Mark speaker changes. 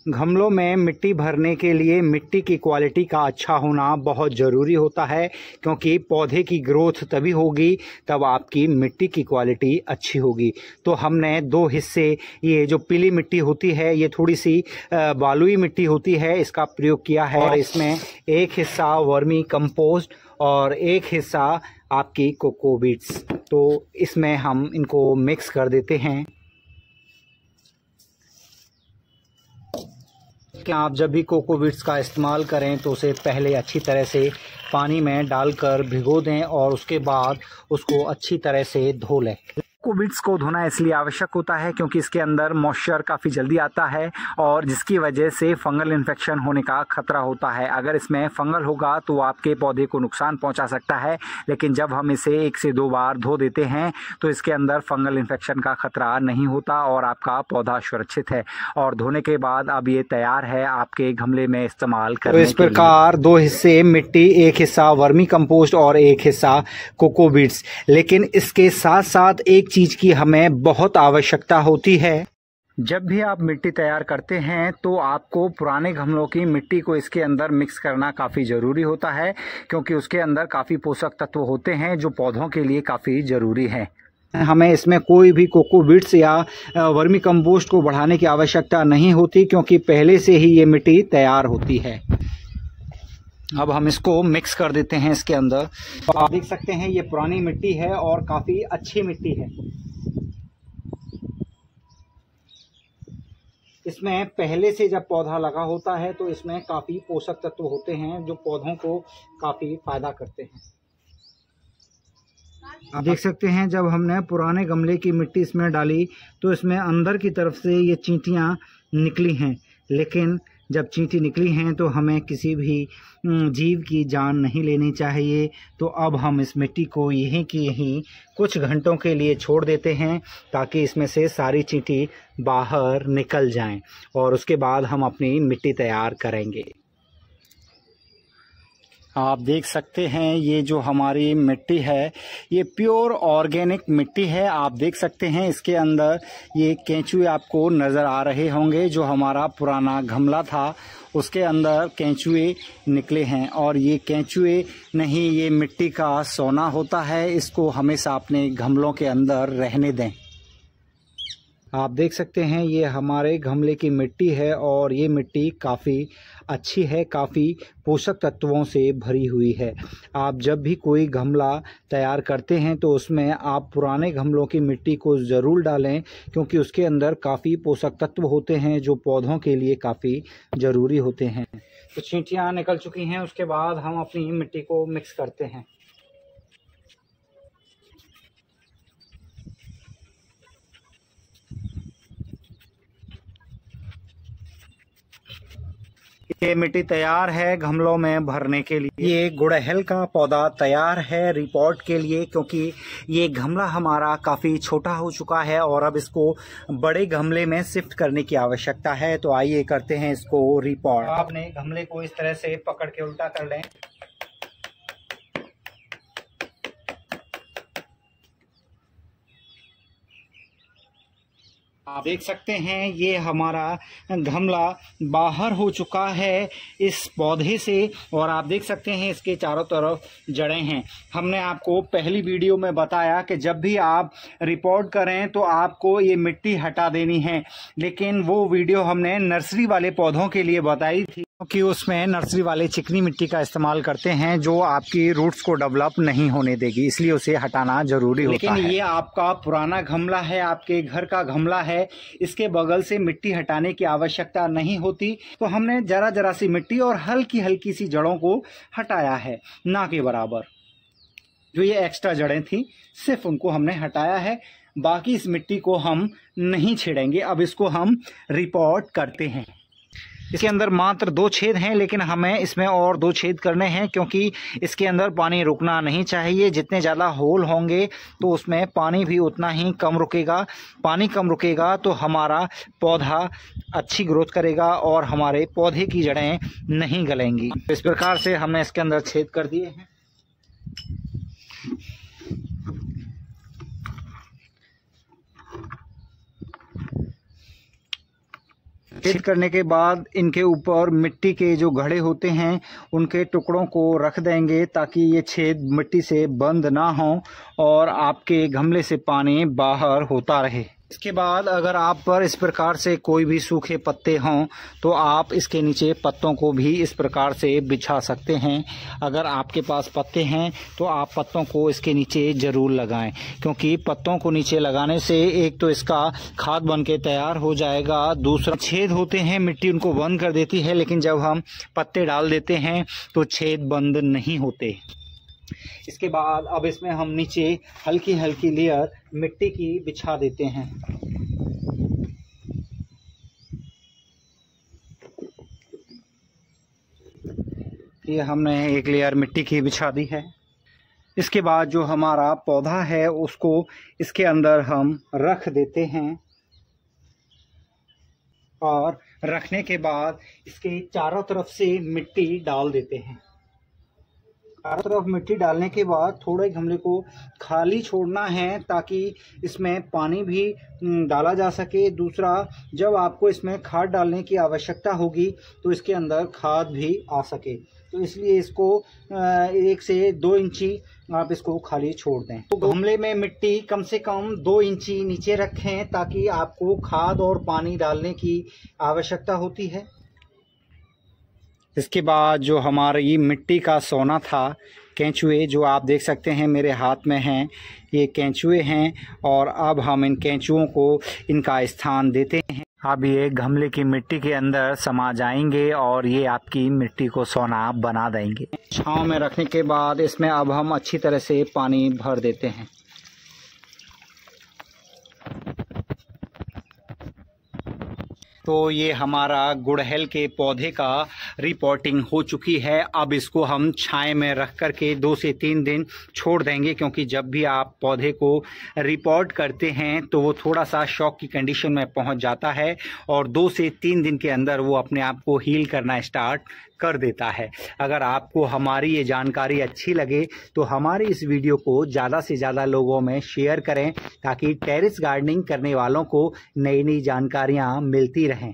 Speaker 1: गमलों में मिट्टी भरने के लिए मिट्टी की क्वालिटी का अच्छा होना बहुत ज़रूरी होता है, क्योंकि पौधे की ग्रोथ तभी होगी तब आपकी मिट्टी की क्वालिटी अच्छी होगी। तो हमने दो हिस्से, ये जो पीली मिट्टी होती है ये थोड़ी सी बालुई मिट्टी होती है, इसका प्रयोग किया है। और इसमें एक हिस्सा वर्मी कंपोस्ट और एक हिस्सा आपकी कोकोबीट्स, तो इसमें हम इनको मिक्स कर देते हैं। कि आप जब भी कोकोबीट्स का इस्तेमाल करें तो उसे पहले अच्छी तरह से पानी में डालकर भिगो दें और उसके बाद उसको अच्छी तरह से धो लें। कोकोबीट्स को धोना इसलिए आवश्यक होता है क्योंकि इसके अंदर मॉइस्चर काफ़ी जल्दी आता है और जिसकी वजह से फंगल इन्फेक्शन होने का खतरा होता है। अगर इसमें फंगल होगा तो आपके पौधे को नुकसान पहुंचा सकता है, लेकिन जब हम इसे 1 से 2 बार धो देते हैं तो इसके अंदर फंगल इन्फेक्शन का खतरा नहीं होता और आपका पौधा सुरक्षित है। और धोने के बाद अब ये तैयार है आपके गमले में इस्तेमाल करने के लिए। तो इस प्रकार 2 हिस्से मिट्टी, एक हिस्सा वर्मी कंपोस्ट और एक हिस्सा कोकोबीट्स। लेकिन इसके साथ साथ एक चीज की हमें बहुत आवश्यकता होती है। जब भी आप मिट्टी तैयार करते हैं तो आपको पुराने गमलों की मिट्टी को इसके अंदर मिक्स करना काफ़ी ज़रूरी होता है, क्योंकि उसके अंदर काफ़ी पोषक तत्व होते हैं जो पौधों के लिए काफ़ी ज़रूरी है। हमें इसमें कोई भी कोकोबीट्स या वर्मी कंपोस्ट को बढ़ाने की आवश्यकता नहीं होती, क्योंकि पहले से ही ये मिट्टी तैयार होती है। अब हम इसको मिक्स कर देते हैं इसके अंदर। तो आप देख सकते हैं ये पुरानी मिट्टी है और काफ़ी अच्छी मिट्टी है। इसमें पहले से जब पौधा लगा होता है तो इसमें काफ़ी पोषक तत्व होते हैं जो पौधों को काफ़ी फायदा करते हैं। आप देख सकते हैं जब हमने पुराने गमले की मिट्टी इसमें डाली तो इसमें अंदर की तरफ से ये चींटियाँ निकली हैं, लेकिन जब चींटी निकली हैं तो हमें किसी भी जीव की जान नहीं लेनी चाहिए। तो अब हम इस मिट्टी को यहीं की यहीं कुछ घंटों के लिए छोड़ देते हैं ताकि इसमें से सारी चींटी बाहर निकल जाएं और उसके बाद हम अपनी मिट्टी तैयार करेंगे। आप देख सकते हैं ये जो हमारी मिट्टी है ये प्योर ऑर्गेनिक मिट्टी है। आप देख सकते हैं इसके अंदर ये केंचुए आपको नज़र आ रहे होंगे। जो हमारा पुराना गमला था उसके अंदर केंचुए निकले हैं और ये केंचुए नहीं, ये मिट्टी का सोना होता है। इसको हमेशा अपने गमलों के अंदर रहने दें। आप देख सकते हैं ये हमारे गमले की मिट्टी है और ये मिट्टी काफ़ी अच्छी है, काफ़ी पोषक तत्वों से भरी हुई है। आप जब भी कोई गमला तैयार करते हैं तो उसमें आप पुराने गमलों की मिट्टी को ज़रूर डालें, क्योंकि उसके अंदर काफ़ी पोषक तत्व होते हैं जो पौधों के लिए काफ़ी ज़रूरी होते हैं। तो चींटियाँ निकल चुकी हैं, उसके बाद हम अपनी मिट्टी को मिक्स करते हैं। ये मिट्टी तैयार है गमलों में भरने के लिए। ये गुड़हल का पौधा तैयार है रिपोर्ट के लिए, क्योंकि ये गमला हमारा काफ़ी छोटा हो चुका है और अब इसको बड़े गमले में शिफ्ट करने की आवश्यकता है। तो आइए करते हैं इसको रिपोर्ट। आपने गमले को इस तरह से पकड़ के उल्टा कर लें। आप देख सकते हैं ये हमारा गमला बाहर हो चुका है इस पौधे से और आप देख सकते हैं इसके चारों तरफ जड़ें हैं। हमने आपको पहली वीडियो में बताया कि जब भी आप रिपोर्ट करें तो आपको ये मिट्टी हटा देनी है, लेकिन वो वीडियो हमने नर्सरी वाले पौधों के लिए बताई थी, क्योंकि उसमें नर्सरी वाले चिकनी मिट्टी का इस्तेमाल करते हैं जो आपकी रूट्स को डेवलप नहीं होने देगी, इसलिए उसे हटाना जरूरी होता है। लेकिन ये आपका पुराना गमला है, आपके घर का गमला है, इसके बगल से मिट्टी हटाने की आवश्यकता नहीं होती। तो हमने जरा जरा सी मिट्टी और हल्की हल्की सी जड़ों को हटाया है, ना के बराबर। जो ये एक्स्ट्रा जड़ें थी सिर्फ उनको हमने हटाया है, बाकी इस मिट्टी को हम नहीं छेड़ेंगे। अब इसको हम रिपोर्ट करते हैं। इसके अंदर मात्र 2 छेद हैं, लेकिन हमें इसमें और 2 छेद करने हैं, क्योंकि इसके अंदर पानी रुकना नहीं चाहिए। जितने ज़्यादा होल होंगे तो उसमें पानी भी उतना ही कम रुकेगा। पानी कम रुकेगा तो हमारा पौधा अच्छी ग्रोथ करेगा और हमारे पौधे की जड़ें नहीं गलेंगी। इस प्रकार से हमने इसके अंदर छेद कर दिए हैं। छेद करने के बाद इनके ऊपर मिट्टी के जो घड़े होते हैं उनके टुकड़ों को रख देंगे ताकि ये छेद मिट्टी से बंद ना हो और आपके गमले से पानी बाहर होता रहे। इसके बाद अगर आप पर इस प्रकार से कोई भी सूखे पत्ते हों तो आप इसके नीचे पत्तों को भी इस प्रकार से बिछा सकते हैं। अगर आपके पास पत्ते हैं तो आप पत्तों को इसके नीचे ज़रूर लगाएं, क्योंकि पत्तों को नीचे लगाने से एक तो इसका खाद बन के तैयार हो जाएगा, दूसरा छेद होते हैं मिट्टी उनको बंद कर देती है, लेकिन जब हम पत्ते डाल देते हैं तो छेद बंद नहीं होते। इसके बाद अब इसमें हम नीचे हल्की हल्की लेयर मिट्टी की बिछा देते हैं। ये हमने एक लेयर मिट्टी की बिछा दी है। इसके बाद जो हमारा पौधा है उसको इसके अंदर हम रख देते हैं और रखने के बाद इसके चारों तरफ से मिट्टी डाल देते हैं। चारों तरफ मिट्टी डालने के बाद थोड़े गमले को खाली छोड़ना है ताकि इसमें पानी भी डाला जा सके। दूसरा, जब आपको इसमें खाद डालने की आवश्यकता होगी तो इसके अंदर खाद भी आ सके, तो इसलिए इसको 1 से 2 इंची आप इसको खाली छोड़ दें। तो गमले में मिट्टी कम से कम 2 इंची नीचे रखें ताकि आपको खाद और पानी डालने की आवश्यकता होती है। इसके बाद जो हमारी मिट्टी का सोना था, केंचुए जो आप देख सकते हैं मेरे हाथ में हैं, ये केंचुए हैं और अब हम इन केंचुओं को इनका स्थान देते हैं। अब ये गमले की मिट्टी के अंदर समा जाएंगे और ये आपकी मिट्टी को सोना बना देंगे। छांव में रखने के बाद इसमें अब हम अच्छी तरह से पानी भर देते हैं। तो ये हमारा गुड़हल के पौधे का रिपोर्टिंग हो चुकी है। अब इसको हम छाए में रख कर के 2 से 3 दिन छोड़ देंगे, क्योंकि जब भी आप पौधे को रिपोर्ट करते हैं तो वो थोड़ा सा शॉक की कंडीशन में पहुंच जाता है और 2 से 3 दिन के अंदर वो अपने आप को हील करना स्टार्ट कर देता है। अगर आपको हमारी ये जानकारी अच्छी लगे तो हमारी इस वीडियो को ज़्यादा से ज़्यादा लोगों में शेयर करें ताकि टेरेस गार्डनिंग करने वालों को नई नई जानकारियाँ मिलती रहें।